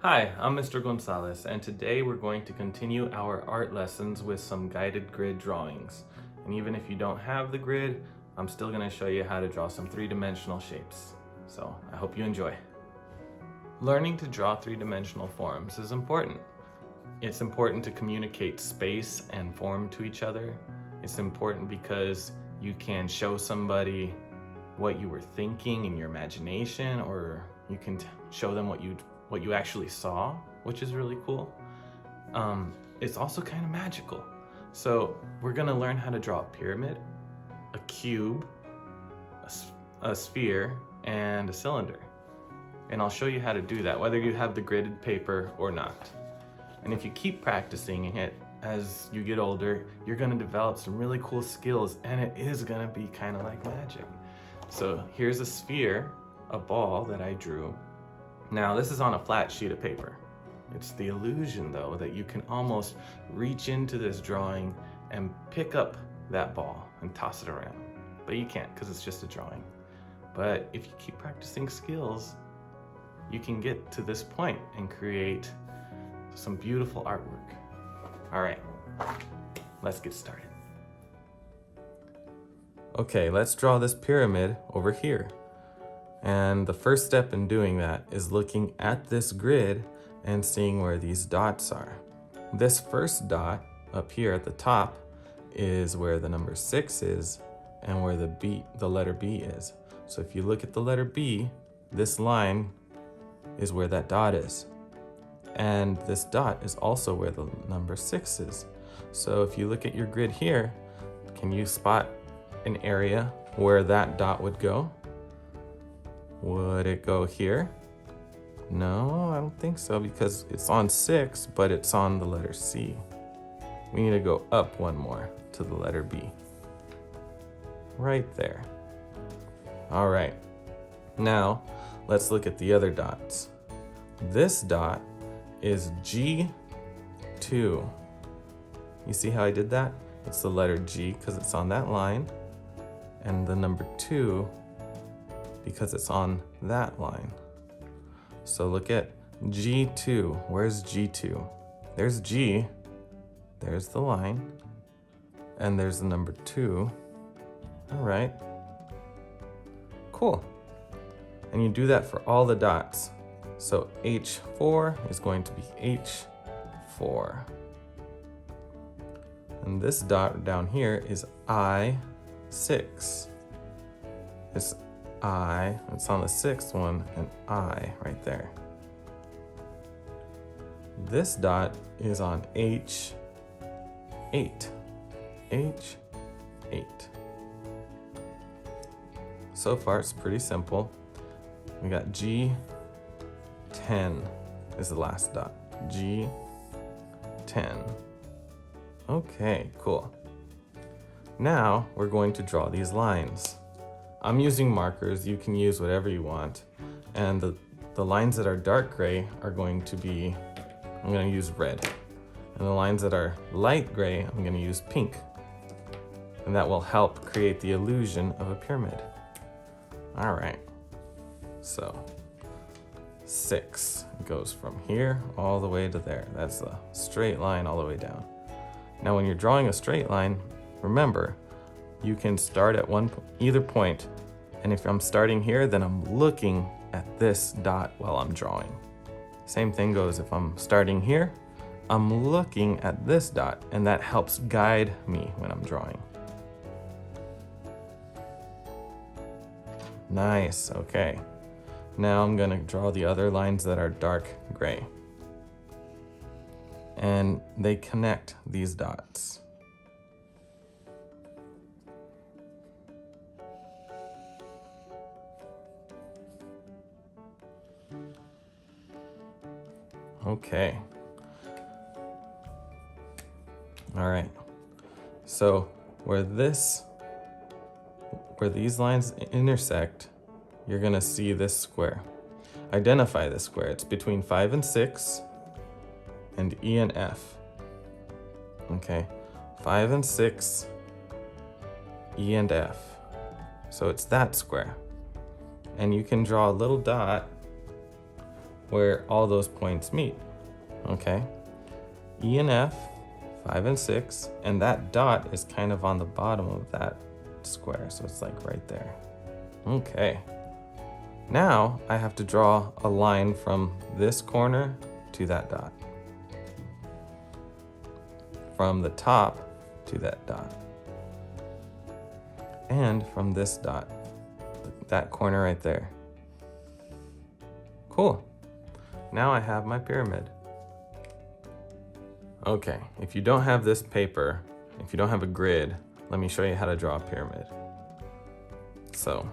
Hi, I'm Mr. Gonzalez, and today we're going to continue our art lessons with some guided grid drawings. And even if you don't have the grid, I'm still going to show you how to draw some three-dimensional shapes. So I hope you enjoy. Learning to draw three-dimensional forms is important. It's important to communicate space and form to each other. It's important because you can show somebody what you were thinking in your imagination, or you can show them what you actually saw, which is really cool. It's also kind of magical. So we're gonna learn how to draw a pyramid, a cube, a sphere, and a cylinder. And I'll show you how to do that, whether you have the gridded paper or not. And if you keep practicing it as you get older, you're gonna develop some really cool skills, and it is gonna be kind of like magic. So here's a sphere, a ball that I drew. Now this is on a flat sheet of paper. It's the illusion though that you can almost reach into this drawing and pick up that ball and toss it around. But you can't because it's just a drawing. But if you keep practicing skills, you can get to this point and create some beautiful artwork. All right, let's get started. Okay, let's draw this pyramid over here. And the first step in doing that is looking at this grid and seeing where these dots are. This first dot up here at the top is where the number 6 is and where the letter B is. So if you look at the letter B, this line is where that dot is. And this dot is also where the number 6 is. So if you look at your grid here, can you spot an area where that dot would go? Would it go here? No, I don't think so, because it's on 6, but it's on the letter C. We need to go up one more to the letter B. Right there. All right. Now, let's look at the other dots. This dot is G2. You see how I did that? It's the letter G because it's on that line, and the number 2 because it's on that line. So look at G2. Where's G2? There's G, there's the line, and there's the number 2. All right, cool. And you do that for all the dots. So H4 is going to be H4. And this dot down here is I6. This I, it's on the 6th one, and I right there. This dot is on H8. H8. So far it's pretty simple. We got G10 is the last dot. G10. Okay, cool. Now we're going to draw these lines. I'm using markers, you can use whatever you want. And the lines that are dark gray are going to be, I'm gonna use red. And the lines that are light gray, I'm gonna use pink. And that will help create the illusion of a pyramid. All right, so 6 goes from here all the way to there. That's a straight line all the way down. Now when you're drawing a straight line, remember, you can start at either point, and if I'm starting here, then I'm looking at this dot while I'm drawing. Same thing goes if I'm starting here, I'm looking at this dot, and that helps guide me when I'm drawing. Nice, okay. Now I'm gonna draw the other lines that are dark gray. And they connect these dots. Okay. All right. So where these lines intersect, you're gonna see this square. Identify this square. It's between 5 and 6 and E and F. Okay. 5 and 6, E and F. So it's that square. And you can draw a little dot where all those points meet, okay? E and F, 5 and 6, and that dot is kind of on the bottom of that square, so it's like right there. Okay. Now I have to draw a line from this corner to that dot. From the top to that dot. And from this dot, that corner right there. Cool. Now I have my pyramid. Okay, if you don't have this paper, if you don't have a grid, let me show you how to draw a pyramid. So,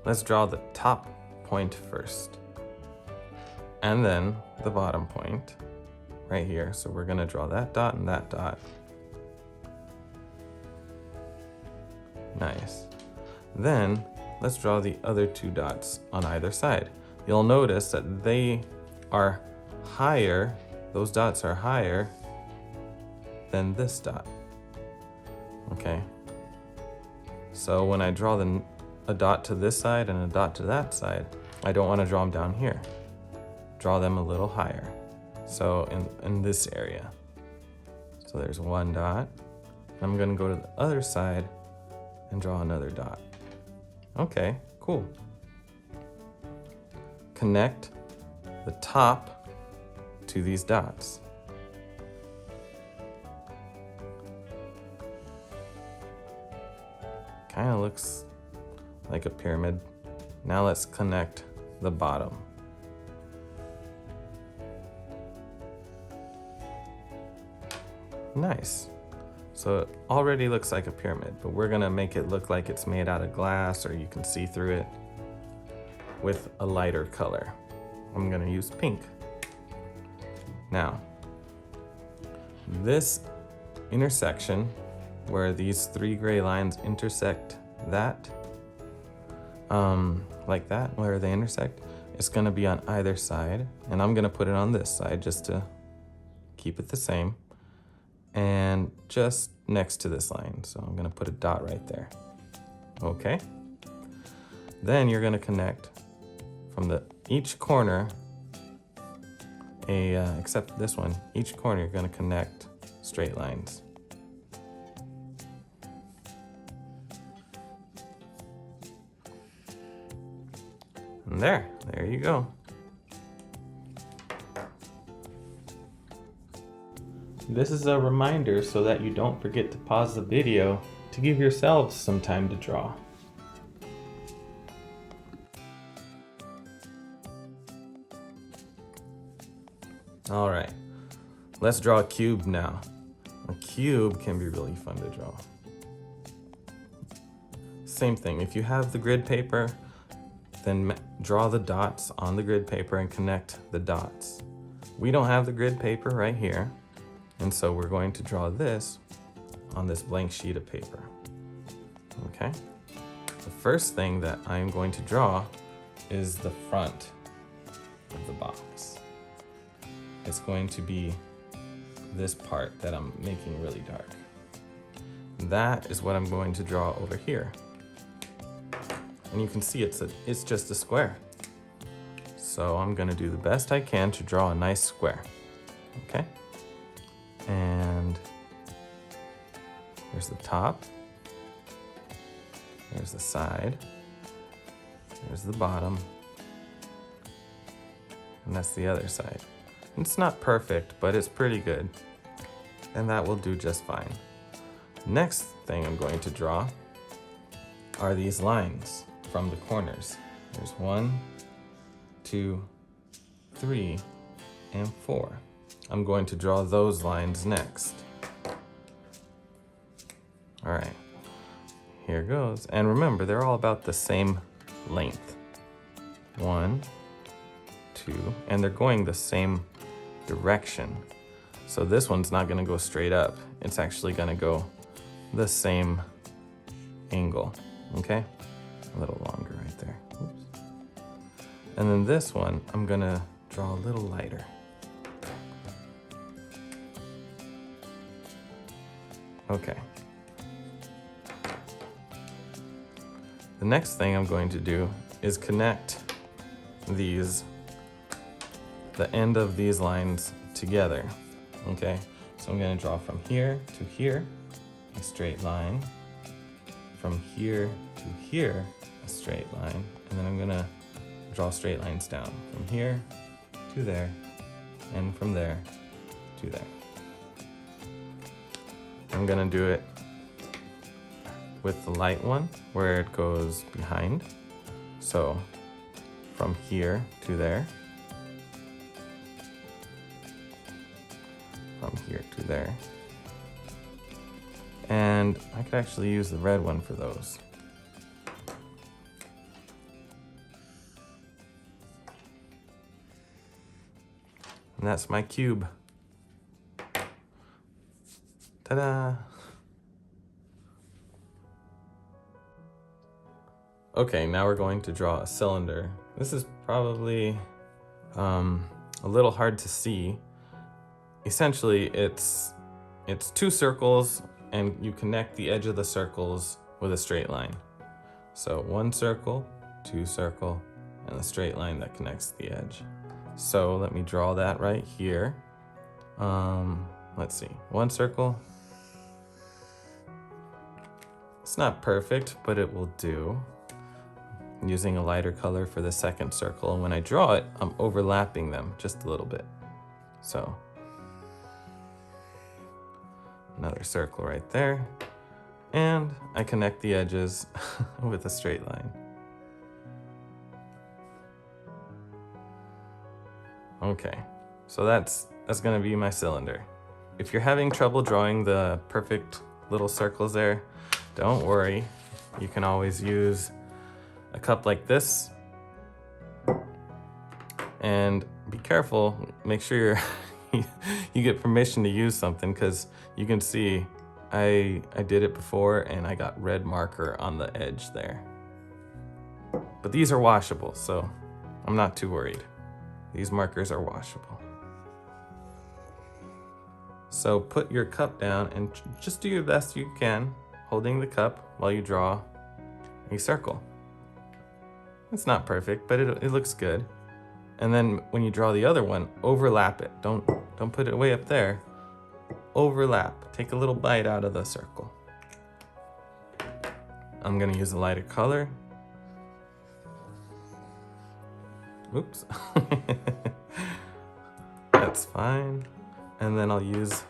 let's draw the top point first. And then the bottom point right here. So we're gonna draw that dot and that dot. Nice. Then let's draw the other two dots on either side. You'll notice that they are higher, those dots are higher than this dot. Okay. So when I draw a dot to this side and a dot to that side, I don't want to draw them down here. Draw them a little higher. So in this area. So there's one dot. I'm going to go to the other side and draw another dot. Okay, cool. Connect the top to these dots. Kind of looks like a pyramid. Now let's connect the bottom. Nice. So it already looks like a pyramid, but we're gonna make it look like it's made out of glass, or you can see through it with a lighter color. I'm gonna use pink. Now, this intersection where these three gray lines intersect that, like that, where they intersect, it's gonna be on either side, and I'm gonna put it on this side just to keep it the same, and just next to this line. So I'm gonna put a dot right there. Okay. Then you're gonna connect from each corner, except this one, each corner you're gonna connect straight lines. And there you go. This is a reminder so that you don't forget to pause the video to give yourselves some time to draw. All right, let's draw a cube now. A cube can be really fun to draw. Same thing, if you have the grid paper, then draw the dots on the grid paper and connect the dots. We don't have the grid paper right here, and so we're going to draw this on this blank sheet of paper. Okay? The first thing that I'm going to draw is the front of the box. It's going to be this part that I'm making really dark. That is what I'm going to draw over here. And you can see it's just a square. So I'm gonna do the best I can to draw a nice square. Okay? And here's the top. Here's the side. Here's the bottom. And that's the other side. It's not perfect, but it's pretty good. And that will do just fine. Next thing I'm going to draw are these lines from the corners. There's 1, 2, 3, and 4. I'm going to draw those lines next. All right, here goes. And remember, they're all about the same length. 1, 2, and they're going the same direction. So this one's not gonna go straight up. It's actually gonna go the same angle, okay? A little longer right there. Oops. And then this one, I'm gonna draw a little lighter. Okay. The next thing I'm going to do is connect these the end of these lines together. Okay, so I'm gonna draw from here to here, a straight line. From here to here, a straight line. And then I'm gonna draw straight lines down from here to there, and from there to there. I'm gonna do it with the light one where it goes behind. So from here to there, from here to there. And I could actually use the red one for those. And that's my cube. Ta-da! Okay, now we're going to draw a cylinder. This is probably a little hard to see. Essentially, it's two circles, and you connect the edge of the circles with a straight line. So one circle, two circle, and a straight line that connects the edge. So let me draw that right here. Let's see, one circle. It's not perfect, but it will do. I'm using a lighter color for the second circle, and when I draw it, I'm overlapping them just a little bit. So another circle right there, and I connect the edges with a straight line. Okay, so that's gonna be my cylinder. If you're having trouble drawing the perfect little circles there, don't worry. You can always use a cup like this, and be careful, make sure you get permission to use something, because you can see I did it before and I got red marker on the edge there. But these are washable, so I'm not too worried. These markers are washable. So put your cup down and just do your best you can, holding the cup while you draw a circle. It's not perfect, but it looks good. And then when you draw the other one, overlap it. Don't put it way up there. Overlap. Take a little bite out of the circle. I'm gonna use a lighter color. Oops. That's fine. And then I'll use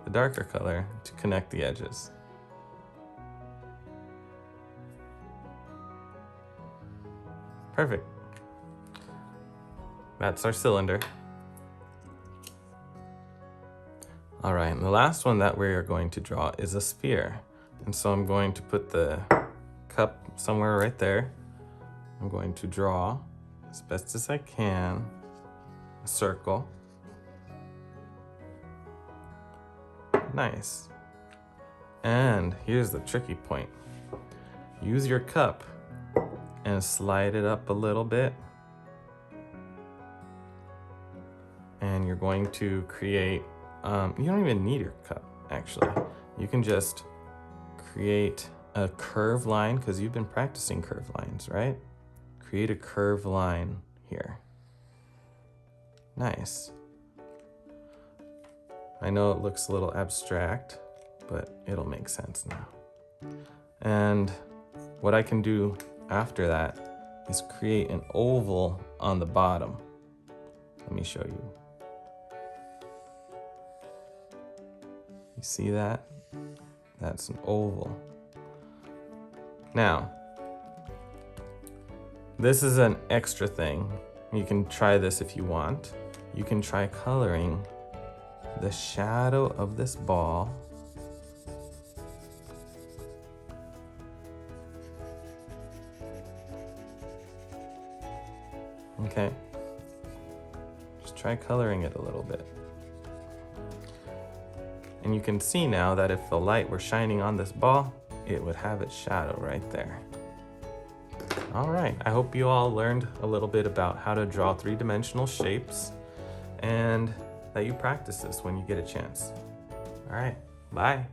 the darker color to connect the edges. Perfect. That's our cylinder. All right, and the last one that we're going to draw is a sphere. And so I'm going to put the cup somewhere right there. I'm going to draw, as best as I can, a circle. Nice. And here's the tricky point. Use your cup and slide it up a little bit. And you're going to create, you don't even need your cup, actually. You can just create a curved line, because you've been practicing curved lines, right? Create a curved line here. Nice. I know it looks a little abstract, but it'll make sense now. And what I can do after that is create an oval on the bottom. Let me show you. You see that? That's an oval. Now, this is an extra thing. You can try this if you want. You can try coloring the shadow of this ball okay. Just try coloring it a little bit. And you can see now that if the light were shining on this ball, it would have its shadow right there. All right, I hope you all learned a little bit about how to draw three-dimensional shapes, and that you practice this when you get a chance. All right, bye.